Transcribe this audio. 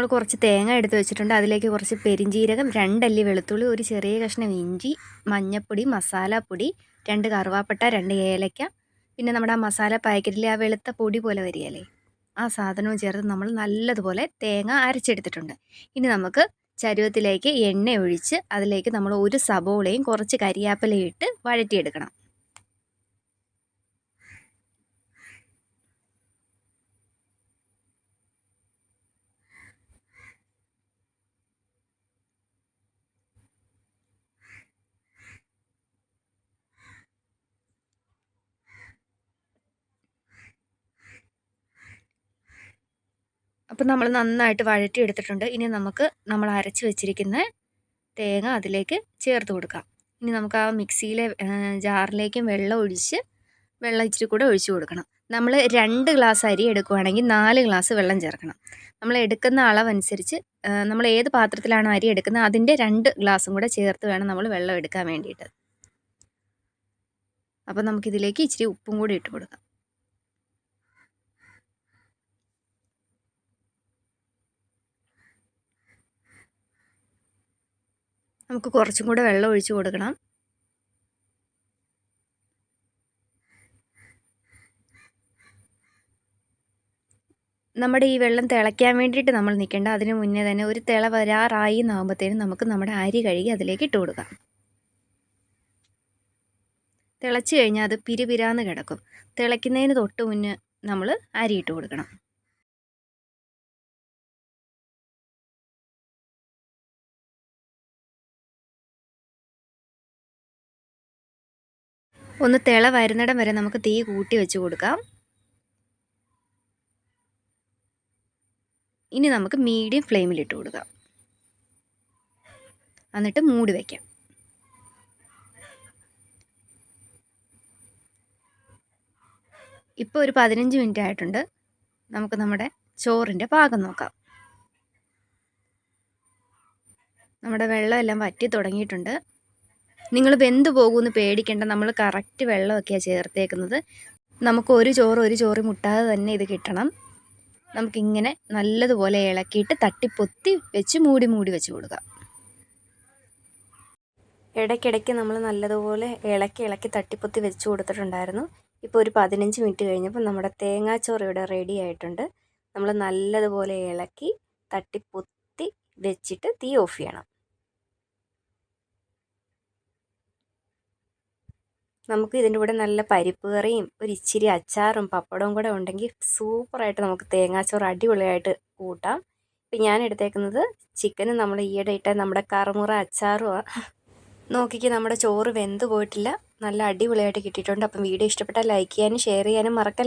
നമ്മൾ കുറച്ച് തേങ്ങ എടുത്ത് വെച്ചിട്ടുണ്ട്. അതിലേക്ക് കുറച്ച് പെരിഞ്ജീരകം, 2 അല്ലി വെളുത്തുള്ളി, ഒരു ചെറിയ കഷ്ണം ഇഞ്ചി, മഞ്ഞൾപ്പൊടി, മസാലപ്പൊടി, 2 കറുവാപ്പട്ട, 2 ഏലക്ക, പിന്നെ നമ്മുടെ ആ മസാല പാക്കറ്റിൽ ആ വെളുത്ത പൊടി പോലെ വരികയല്ലേ, ആ സാധനവും ചേർത്ത് നമ്മൾ നല്ലതുപോലെ തേങ്ങ അരച്ചെടുത്തിട്ടുണ്ട്. ഇനി നമുക്ക് ചരുവത്തിലേക്ക് എണ്ണ ഒഴിച്ച് അതിലേക്ക് നമ്മൾ ഒരു സബോളയും കുറച്ച് കരിയാപ്പിലയും ഇട്ട് വഴറ്റിയെടുക്കണം. അപ്പോൾ നമ്മൾ നന്നായിട്ട് വഴറ്റിയെടുത്തിട്ടുണ്ട്. ഇനി നമുക്ക് നമ്മൾ അരച്ച് വെച്ചിരിക്കുന്ന തേങ്ങ അതിലേക്ക് ചേർത്ത് കൊടുക്കാം. ഇനി നമുക്ക് ആ മിക്സിയിലെ ജാറിലേക്കും വെള്ളം ഇച്ചിരി കൂടെ ഒഴിച്ചു കൊടുക്കണം. നമ്മൾ 2 ഗ്ലാസ് അരി എടുക്കുകയാണെങ്കിൽ 4 ഗ്ലാസ് വെള്ളം ചേർക്കണം. നമ്മൾ എടുക്കുന്ന അളവനുസരിച്ച് നമ്മൾ ഏത് പാത്രത്തിലാണോ അരി എടുക്കുന്നത് അതിൻ്റെ 2 ഗ്ലാസും കൂടെ ചേർത്ത് വേണം നമ്മൾ വെള്ളം എടുക്കാൻ വേണ്ടിയിട്ട്. അപ്പോൾ നമുക്കിതിലേക്ക് ഇച്ചിരി ഉപ്പും കൂടി ഇട്ട് കൊടുക്കാം. നമുക്ക് കുറച്ചും കൂടെ വെള്ളം ഒഴിച്ച് കൊടുക്കണം. നമ്മുടെ ഈ വെള്ളം തിളയ്ക്കാൻ വേണ്ടിയിട്ട് നമ്മൾ നിൽക്കേണ്ട, അതിന് മുന്നേ തന്നെ ഒരു തിള വരാറായി എന്നാകുമ്പോഴത്തേനും നമുക്ക് നമ്മുടെ അരി കഴുകി അതിലേക്ക് ഇട്ട് കൊടുക്കാം. തിളച്ച് കഴിഞ്ഞാൽ അത് പിരിപിരാന്ന് കിടക്കും. തിളയ്ക്കുന്നതിന് തൊട്ട് മുന്നേ നമ്മൾ അരി ഇട്ട് കൊടുക്കണം. ഒന്ന് തിള വരുന്നിടം വരെ നമുക്ക് തീ കൂട്ടി വെച്ച് കൊടുക്കാം. ഇനി നമുക്ക് മീഡിയം ഫ്ലെയിമിൽ ഇട്ട് കൊടുക്കാം. എന്നിട്ട് മൂടി വയ്ക്കാം. ഇപ്പോൾ ഒരു 15 മിനിറ്റ് ആയിട്ടുണ്ട്. നമുക്ക് നമ്മുടെ ചോറിൻ്റെ പാകം നോക്കാം. നമ്മുടെ വെള്ളം എല്ലാം വറ്റി തുടങ്ങിയിട്ടുണ്ട്. നിങ്ങൾ വെന്ത് പോകുമെന്ന് പേടിക്കേണ്ട, നമ്മൾ കറക്റ്റ് വെള്ളമൊക്കെയാണ് ചേർത്തേക്കുന്നത്. നമുക്ക് ഒരു ചോറ് മുട്ടാതെ തന്നെ ഇത് കിട്ടണം. നമുക്കിങ്ങനെ നല്ലതുപോലെ ഇളക്കിയിട്ട് തട്ടിപ്പൊത്തി വെച്ച് മൂടി വെച്ച് കൊടുക്കാം. ഇടയ്ക്കിടയ്ക്ക് നമ്മൾ നല്ലതുപോലെ ഇളക്കി തട്ടിപ്പൊത്തി വെച്ച് കൊടുത്തിട്ടുണ്ടായിരുന്നു. ഇപ്പോൾ ഒരു 15 മിനിറ്റ് കഴിഞ്ഞപ്പോൾ നമ്മുടെ തേങ്ങാച്ചോറ് ഇവിടെ റെഡി ആയിട്ടുണ്ട്. നമ്മൾ നല്ലതുപോലെ ഇളക്കി തട്ടിപ്പൊത്തി വെച്ചിട്ട് തീ ഓഫ് ചെയ്യണം. നമുക്ക് ഇതിൻ്റെ കൂടെ നല്ല പരിപ്പ് കറിയും ഒരു ഇച്ചിരി അച്ചാറും പപ്പടവും കൂടെ ഉണ്ടെങ്കിൽ സൂപ്പറായിട്ട് നമുക്ക് തേങ്ങാച്ചോറ് അടിപൊളിയായിട്ട് കൂട്ടാം. ഇപ്പം ഞാൻ എടുത്തേക്കുന്നത് ചിക്കനും നമ്മൾ ഈയിടെ ഇട്ട നമ്മുടെ കറുമുറ അച്ചാറുമാണ്. നോക്കിക്ക്, നമ്മുടെ ചോറ് വെന്ത് പോയിട്ടില്ല, നല്ല അടിപൊളിയായിട്ട് കിട്ടിയിട്ടുണ്ട്. അപ്പം വീഡിയോ ഇഷ്ടപ്പെട്ടാൽ ലൈക്ക് ചെയ്യാനും ഷെയർ ചെയ്യാനും മറക്കല്ല.